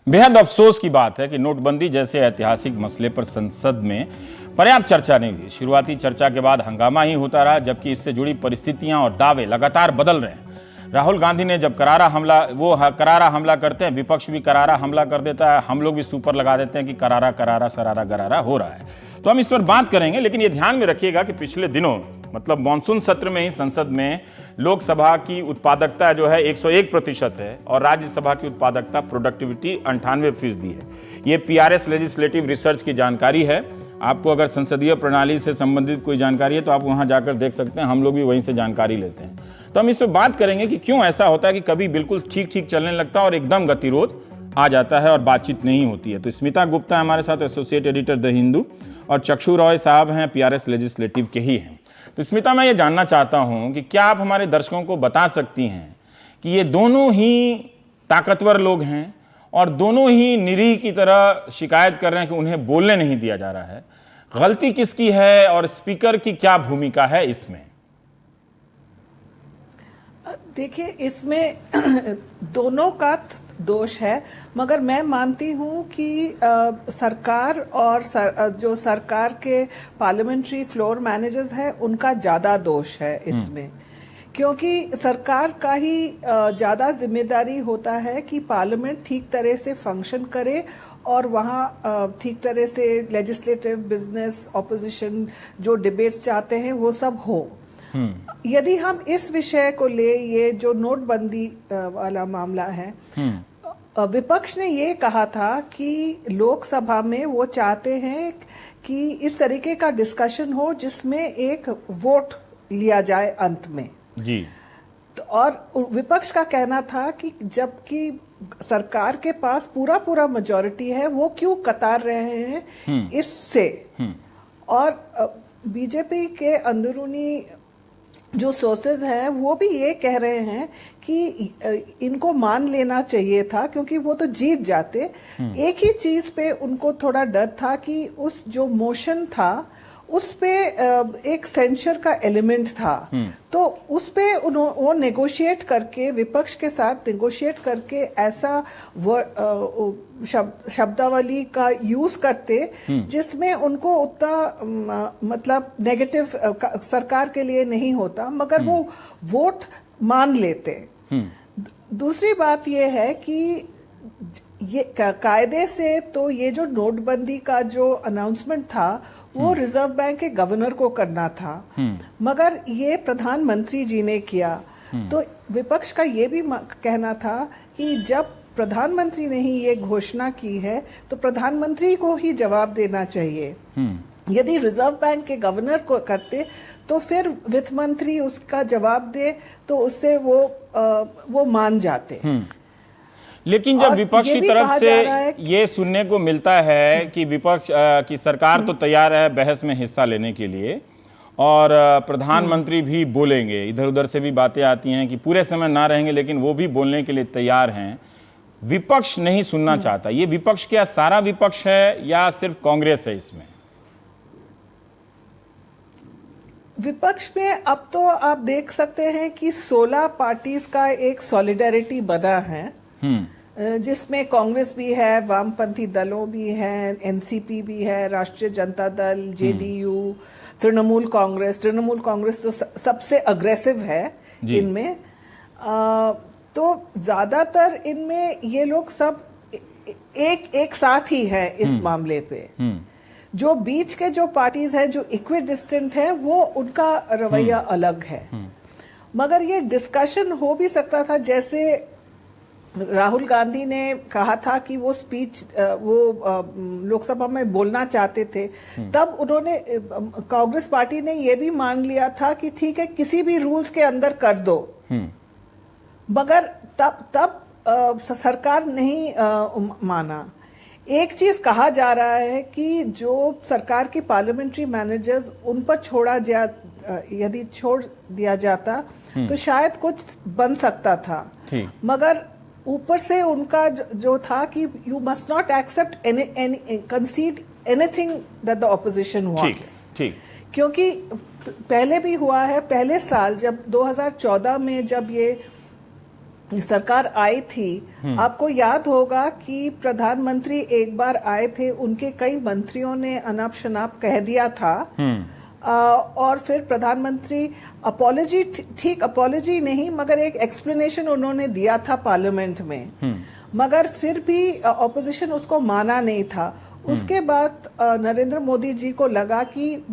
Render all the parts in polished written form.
बेहद अफसोस की बात है कि नोटबंदी जैसे ऐतिहासिक मसले पर संसद में पर्याप्त चर्चा नहीं हुई। शुरुआती चर्चा के बाद हंगामा ही होता रहा, जबकि इससे जुड़ी परिस्थितियां और दावे लगातार बदल रहे हैं। राहुल गांधी ने जब करारा हमला करते हैं, विपक्ष भी करारा हमला कर देता है, हम लोग भी सुपर लगा देते हैं कि करारा करारा सरारा गरारा हो रहा है। तो हम इस पर बात करेंगे, लेकिन ये ध्यान में रखिएगा कि पिछले दिनों मतलब मानसून सत्र में ही संसद में लोकसभा की उत्पादकता जो है 101% है और राज्यसभा की उत्पादकता प्रोडक्टिविटी 98% है। ये पीआरएस लेजिस्लेटिव रिसर्च की जानकारी है। आपको अगर संसदीय प्रणाली से संबंधित कोई जानकारी है तो आप वहां जाकर देख सकते हैं, हम लोग भी वहीं से जानकारी लेते हैं। तो हम इस पर बात करेंगे कि क्यों ऐसा होता है कि कभी बिल्कुल ठीक ठीक चलने लगता है और एकदम गतिरोध आ जाता है और बातचीत नहीं होती है। तो स्मिता गुप्ता हमारे साथ, एसोसिएट एडिटर द हिंदू, और चक्षु रॉय साहब हैं, पीआरएस लेजिस्लेटिव के ही हैं। तो स्मिता, मैं ये जानना चाहता हूं कि क्या आप हमारे दर्शकों को बता सकती हैं कि ये दोनों ही ताकतवर लोग हैं और दोनों ही निरीह की तरह शिकायत कर रहे हैं कि उन्हें बोलने नहीं दिया जा रहा है। गलती किसकी है और स्पीकर की क्या भूमिका है इसमें? देखिए, इसमें दोनों का दोष है, मगर मैं मानती हूँ कि सरकार और जो सरकार के पार्लियामेंट्री फ्लोर मैनेजर्स हैं उनका ज़्यादा दोष है इसमें, क्योंकि सरकार का ही ज़्यादा जिम्मेदारी होता है कि पार्लियामेंट ठीक तरह से फंक्शन करे और वहाँ ठीक तरह से लेजिस्लेटिव, बिजनेस, ऑपोजिशन जो डिबेट्स चाहते हैं वो सब हो। यदि हम इस विषय को ले, ये जो नोटबंदी वाला मामला है, विपक्ष ने ये कहा था कि लोकसभा में वो चाहते हैं कि इस तरीके का डिस्कशन हो जिसमें एक वोट लिया जाए अंत में जी। तो और विपक्ष का कहना था कि जबकि सरकार के पास पूरा मेजॉरिटी है, वो क्यों कतार रहे हैं इससे। और बीजेपी के अंदरूनी जो सोर्सेज हैं वो भी ये कह रहे हैं कि इनको मान लेना चाहिए था, क्योंकि वो तो जीत जाते। एक ही चीज पे उनको थोड़ा डर था कि उस जो मोशन था उस पे एक सेंसर का एलिमेंट था, तो उस पे वो नेगोशिएट करके, विपक्ष के साथ नेगोशिएट करके ऐसा शब्दावली का यूज करते जिसमें उनको उतना मतलब नेगेटिव सरकार के लिए नहीं होता, मगर वो वोट मान लेते। दूसरी बात ये है कि ये कायदे से तो ये जो नोटबंदी का जो अनाउंसमेंट था वो रिजर्व बैंक के गवर्नर को करना था, मगर ये प्रधानमंत्री जी ने किया। तो विपक्ष का ये भी कहना था कि जब प्रधानमंत्री ने ही ये घोषणा की है तो प्रधानमंत्री को ही जवाब देना चाहिए। यदि रिजर्व बैंक के गवर्नर को करते तो फिर वित्त मंत्री उसका जवाब दे तो उससे वो मान जाते। लेकिन जब विपक्ष की तरफ से ये सुनने को मिलता है कि विपक्ष की सरकार तो तैयार है बहस में हिस्सा लेने के लिए और प्रधानमंत्री भी बोलेंगे, इधर उधर से भी बातें आती हैं कि पूरे समय ना रहेंगे लेकिन वो भी बोलने के लिए तैयार हैं, विपक्ष नहीं सुनना चाहता। ये विपक्ष क्या सारा विपक्ष है या सिर्फ कांग्रेस है इसमें? विपक्ष में अब तो आप देख सकते हैं कि 16 पार्टीज का एक सॉलिडारिटी बना है, जिसमें कांग्रेस भी है, वामपंथी दलों भी हैं, एनसीपी भी है, राष्ट्रीय जनता दल, जेडीयू, तृणमूल कांग्रेस तो सबसे अग्रेसिव है इनमें। तो ज्यादातर इनमें ये लोग सब एक साथ ही है इस मामले पे। जो बीच के जो पार्टीज हैं जो इक्विडिस्टेंट है वो उनका रवैया अलग है, मगर ये डिस्कशन हो भी सकता था। जैसे राहुल गांधी ने कहा था कि वो स्पीच वो लोकसभा में बोलना चाहते थे, तब उन्होंने कांग्रेस पार्टी ने ये भी मान लिया था कि ठीक है किसी भी रूल्स के अंदर कर दो, मगर तब सरकार नहीं माना। एक चीज कहा जा रहा है कि जो सरकार की पार्लियामेंट्री मैनेजर्स उन पर यदि छोड़ दिया जाता तो शायद कुछ बन सकता था, मगर ऊपर से उनका जो था कि you must not accept concede anything that the opposition wants. क्योंकि पहले भी हुआ है, पहले साल जब 2014 में जब ये सरकार आई थी, आपको याद होगा कि प्रधानमंत्री एक बार आए थे, उनके कई मंत्रियों ने अनाप शनाप कह दिया था। और फिर प्रधानमंत्री अपॉलॉजी, ठीक अपॉलॉजी नहीं मगर एक एक्सप्लेनेशन उन्होंने दिया था पार्लियामेंट में, मगर फिर भी ऑपोजिशन उसको माना नहीं था। उसके बाद नरेंद्र मोदी जी को लगा कि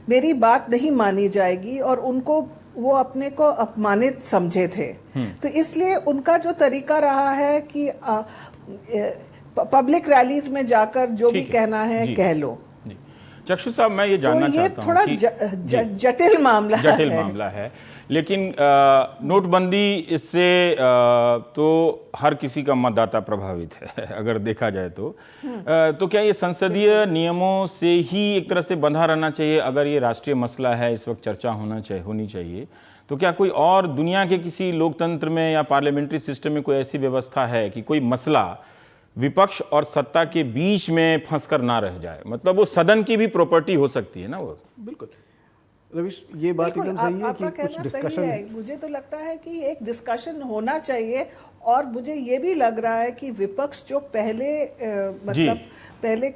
मेरी बात नहीं मानी जाएगी और उनको वो अपने को अपमानित समझे थे। तो इसलिए उनका जो तरीका रहा है कि पब्लिक रैलीज में जाकर जो भी कहना है कह लो। चक्षु साहब, मैं ये जानना तो ये चाहता थोड़ा जटिल मामला है। लेकिन नोटबंदी इससे तो हर किसी का मतदाता प्रभावित है अगर देखा जाए तो क्या ये संसदीय नियमों से ही एक तरह से बंधा रहना चाहिए? अगर ये राष्ट्रीय मसला है, इस वक्त चर्चा होनी चाहिए, तो क्या कोई और दुनिया के किसी लोकतंत्र में या पार्लियामेंट्री सिस्टम में कोई ऐसी व्यवस्था है कि कोई मसला विपक्ष और सत्ता के बीच में फंसकर ना रह जाए? मतलब वो सदन की भी प्रॉपर्टी हो सकती है ना वो। बिल्कुल रविश, ये बात एकदम सही है कि कुछ डिस्कशन है। मुझे तो लगता है कि एक डिस्कशन होना चाहिए और मुझे ये भी लग रहा है कि विपक्ष जो पहले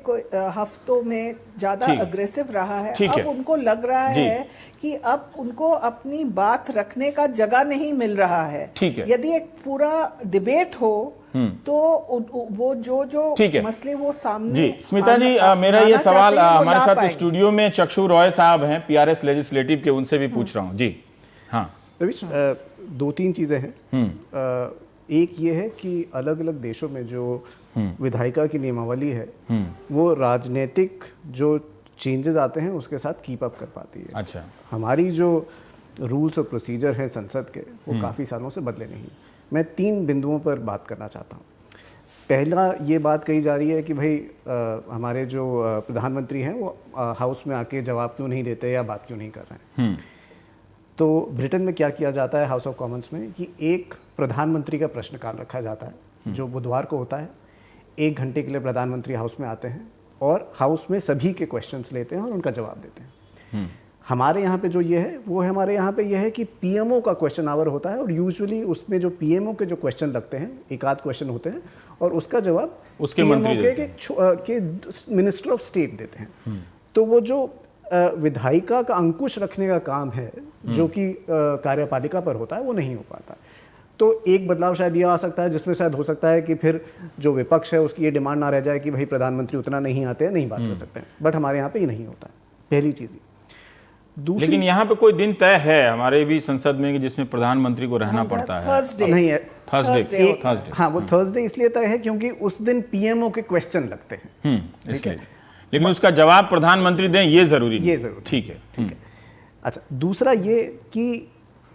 कोई हफ्तों में ज्यादा अग्रेसिव रहा है, अब उनको लग रहा है कि अब उनको अपनी बात रखने का जगह नहीं मिल रहा है। यदि एक पूरा डिबेट हो तो वो जो मसले वो सामने। जी स्मिता जी, मेरा ये सवाल हमारे साथ स्टूडियो में चक्षु रॉय साहब हैं, पीआरएस लेजिस्लेटिव के, उनसे भी पूछ रहा हूँ। जी हाँ रविश, दो तीन चीजें हैं। एक ये है कि अलग अलग देशों में जो विधायिका की नियमावली है वो राजनीतिक जो चेंजेस आते हैं उसके साथ कीप अप कर पाती है। अच्छा, हमारी जो रूल्स और प्रोसीजर हैं संसद के वो काफ़ी सालों से बदले नहीं। मैं 3 बिंदुओं पर बात करना चाहता हूँ। पहला ये बात कही जा रही है कि भाई हमारे जो प्रधानमंत्री हैं वो हाउस में आके जवाब क्यों नहीं देते या बात क्यों नहीं कर रहे हैं। तो ब्रिटेन में क्या किया जाता है हाउस ऑफ कॉमन्स में कि एक प्रधानमंत्री का प्रश्नकाल रखा जाता है जो बुधवार को होता है। 1 घंटे के लिए प्रधानमंत्री हाउस में आते हैं और हाउस में सभी के क्वेश्चंस लेते हैं और उनका जवाब देते हैं। हमारे यहाँ पे जो ये है वो है, हमारे यहाँ पे ये है कि पीएमओ का क्वेश्चन आवर होता है और यूजुअली उसमें जो पीएमओ के जो क्वेश्चन लगते हैं, एक आध क्वेश्चन होते हैं और उसका जवाब उसके मंत्री के मिनिस्टर ऑफ स्टेट देते हैं। तो वो जो विधायिका का अंकुश रखने का काम है जो कि कार्यपालिका पर होता है वो नहीं हो पाता। तो एक बदलाव शायद यह आ सकता है जिसमें शायद हो सकता है कि फिर जो विपक्ष है उसकी ये डिमांड ना रह जाए कि भाई प्रधानमंत्री उतना नहीं आते हैं, नहीं बात कर सकते हैं। बट हमारे यहाँ पे ये नहीं होता है, पहली चीज़। लेकिन यहाँ पे कोई दिन तय है हमारे भी संसद में कि जिसमें प्रधानमंत्री को रहना पड़ता है? नहीं है, थर्सडे। हाँ, वो थर्सडे इसलिए तय है क्योंकि उस दिन पीएमओ के क्वेश्चन लगते हैं। इसलिए लेकिन उसका जवाब प्रधानमंत्री दें ये जरूरी नहीं। ये जरूरी, ठीक है। अच्छा, दूसरा ये कि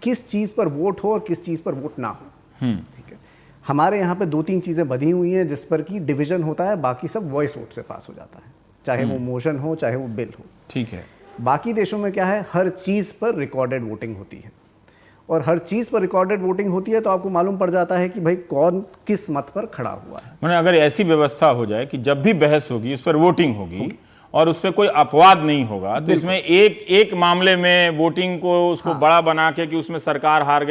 किस चीज पर वोट हो और किस चीज पर वोट ना हो। ठीक है, हमारे यहाँ पे 2-3 चीजें बधी हुई हैं जिस पर कि डिवीजन होता है, बाकी सब वॉइस वोट से पास हो जाता है, चाहे वो मोशन हो चाहे वो बिल हो। ठीक है। बाकी देशों में क्या है, हर चीज पर रिकॉर्डेड वोटिंग होती है और हर चीज पर रिकॉर्डेड वोटिंग होती है तो आपको मालूम पड़ जाता है कि भाई कौन किस मत पर खड़ा हुआ है। मैंने अगर ऐसी व्यवस्था हो जाए कि जब भी बहस होगी उस पर वोटिंग होगी और उस पर कोई अपवाद नहीं होगा, तो इसमें एक मामले में वोटिंग को उसको बड़ा बना के कि उसमें सरकार हार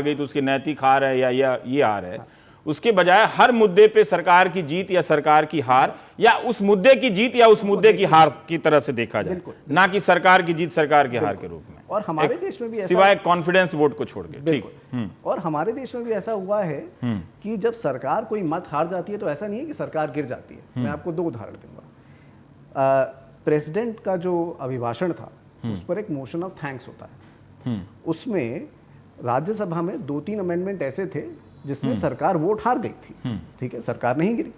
गई तो उसकी नैतिक हार है या ये हार है, उसके बजाय हर मुद्दे पे सरकार की जीत या सरकार की हार या उस मुद्दे की जीत या उस मुद्दे की हार की तरह से देखा जाए, ना कि सरकार की जीत सरकार की हार के रूप में। और हमारे देश में भी सिवाय कॉन्फिडेंस वोट को छोड़ के। ठीक। और हमारे देश में भी ऐसा हुआ है कि जब सरकार कोई मत हार जाती है तो ऐसा नहीं है कि सरकार गिर जाती है। मैं आपको 2 उदाहरण दूंगा। प्रेसिडेंट का जो अभिभाषण था उस पर एक मोशन ऑफ थैंक्स होता है। उसमें राज्यसभा में 2-3 अमेंडमेंट ऐसे थे जिसमें सरकार वोट हार गई थी। ठीक है, सरकार नहीं गिरी।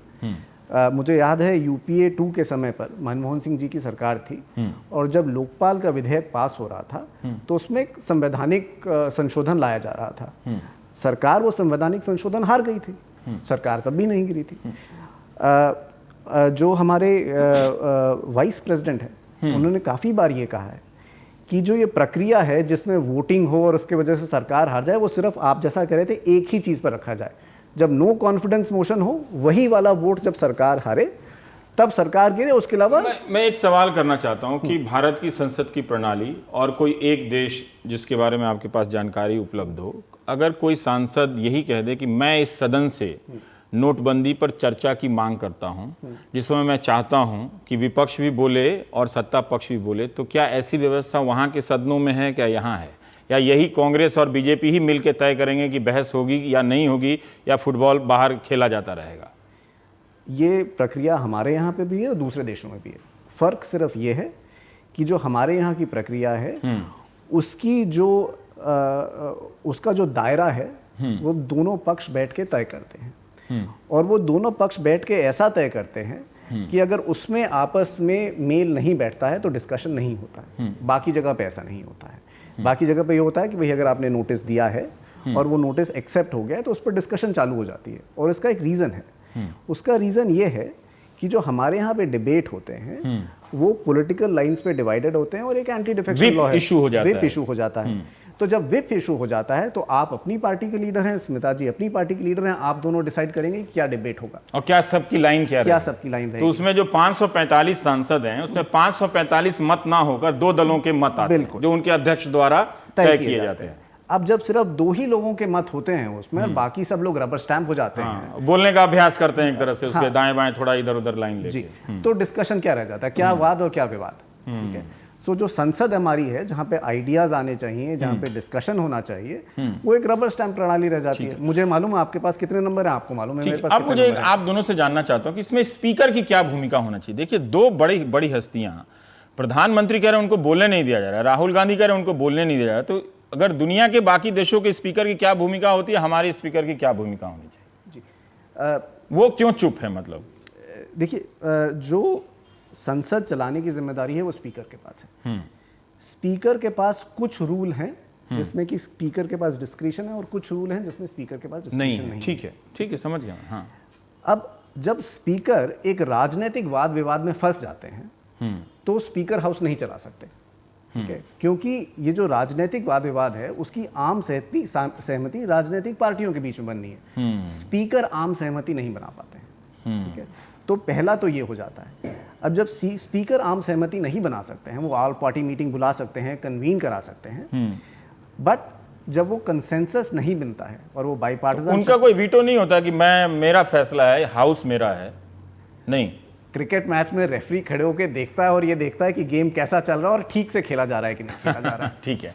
मुझे याद है यूपीए 2 के समय पर मनमोहन सिंह जी की सरकार थी और जब लोकपाल का विधेयक पास हो रहा था तो उसमें एक संवैधानिक संशोधन लाया जा रहा था। सरकार वो संवैधानिक संशोधन हार गई थी, सरकार कभी नहीं गिरी थी। जो हमारे वाइस प्रेसिडेंट हैं उन्होंने काफ़ी बार ये कहा है कि जो ये प्रक्रिया है जिसमें वोटिंग हो और उसके वजह से सरकार हार जाए, वो सिर्फ आप जैसा कह रहे थे एक ही चीज़ पर रखा जाए, जब नो कॉन्फिडेंस मोशन हो वही वाला वोट जब सरकार हारे तब सरकार गिरे, उसके अलावा। मैं एक सवाल करना चाहता हूं कि भारत की संसद की प्रणाली और कोई एक देश जिसके बारे में आपके पास जानकारी उपलब्ध हो, अगर कोई सांसद यही कह दे कि मैं इस सदन से नोटबंदी पर चर्चा की मांग करता हूं, जिसमें मैं चाहता हूं कि विपक्ष भी बोले और सत्ता पक्ष भी बोले, तो क्या ऐसी व्यवस्था वहां के सदनों में है, क्या यहाँ है? या यही कांग्रेस और बीजेपी ही मिलकर तय करेंगे कि बहस होगी या नहीं होगी, या फुटबॉल बाहर खेला जाता रहेगा? ये प्रक्रिया हमारे यहाँ पे भी है और दूसरे देशों में भी है। फर्क सिर्फ ये है कि जो हमारे यहाँ की प्रक्रिया है उसकी जो उसका जो दायरा है वो दोनों पक्ष बैठ के तय करते हैं, और वो दोनों पक्ष बैठ के ऐसा तय करते हैं कि अगर उसमें आपस में मेल नहीं बैठता है तो डिस्कशन नहीं होता है। बाकी जगह पे ऐसा नहीं होता है। बाकी जगह पे ये होता है कि भाई अगर आपने नोटिस दिया है और वो नोटिस एक्सेप्ट हो गया है तो उस पर डिस्कशन चालू हो जाती है, और इसका एक रीज़न है। उसका रीज़न ये है कि जो हमारे यहाँ पे डिबेट होते हैं वो पॉलिटिकल लाइंस पे डिवाइडेड होते हैं, और एक एंटी डिफेक्शन लॉ है, विप इशू हो जाता है। तो जब विप इशू हो जाता है तो आप अपनी पार्टी के लीडर हैं, स्मिता जी अपनी पार्टी के लीडर हैं, आप दोनों डिसाइड करेंगे कि क्या डिबेट होगा और क्या सबकी लाइन क्या सबकी लाइन रहेगी। तो उसमें जो 545 सांसद हैं उसमें 545 मत ना होकर 2 दलों के मत आते हैं जो उनके अध्यक्ष द्वारा तय किए जाते हैं। अब जब सिर्फ 2 ही लोगों के मत होते हैं उसमें, बाकी सब लोग रबर स्टैंप हो जाते हैं, बोलने का अभ्यास करते हैं एक तरह से, उसके दाएं बाएं थोड़ा इधर उधर लाइन लेके। जी, तो डिस्कशन क्या रह जाता है, क्या वाद और क्या विवाद। ठीक है, तो जो संसद हमारी है जहाँ पे आइडियाज आने चाहिए, जहाँ पे डिस्कशन होना चाहिए, वो एक रबर स्टैंप प्रणाली रह जाती है। मुझे मालूम है आपके पास कितने नंबर है, आपको मालूम है मेरे पास अब मुझे आप दोनों से जानना चाहता हूँ कि इसमें स्पीकर की क्या भूमिका होना चाहिए। देखिए 2 बड़ी हस्तियां, प्रधानमंत्री कह रहे हैं उनको बोलने नहीं दिया जा रहा है, राहुल गांधी कह रहे हैं उनको बोलने नहीं दिया जा रहा है, तो अगर दुनिया के बाकी देशों के स्पीकर की क्या भूमिका होती है, हमारे स्पीकर की क्या भूमिका होनी चाहिए? जी, वो क्यों चुप है? मतलब देखिए, जो संसद चलाने की जिम्मेदारी है वो स्पीकर के पास है। स्पीकर के पास कुछ रूल हैं जिसमें कि स्पीकर के पास डिस्क्रिशन है, और कुछ रूल हैं जिसमें स्पीकर के पास डिस्क्रिशन नहीं है। ठीक है, समझ गया। हाँ, अब जब स्पीकर एक राजनीतिक वाद विवाद में फंस जाते हैं तो स्पीकर हाउस नहीं चला सकते। ठीक है, क्योंकि ये जो राजनीतिक वाद विवाद है उसकी आम सहमति राजनीतिक पार्टियों के बीच में बननी है। स्पीकर आम सहमति नहीं बना पाते हैं। ठीक है, तो पहला तो ये हो जाता है। अब जब स्पीकर आम सहमति नहीं बना सकते हैं, वो ऑल पार्टी मीटिंग बुला सकते हैं, कन्वीन करा सकते हैं, बट जब वो कंसेंसस नहीं बनता है और वो बाईपार्टिजन, उनका कोई वीटो नहीं होता कि मेरा फैसला है, हाउस मेरा है। नहीं, क्रिकेट मैच में रेफरी खड़े होकर देखता है और ये देखता है कि गेम कैसा चल रहा है और ठीक से खेला जा रहा है कि नहीं खेला जा रहा है। ठीक है,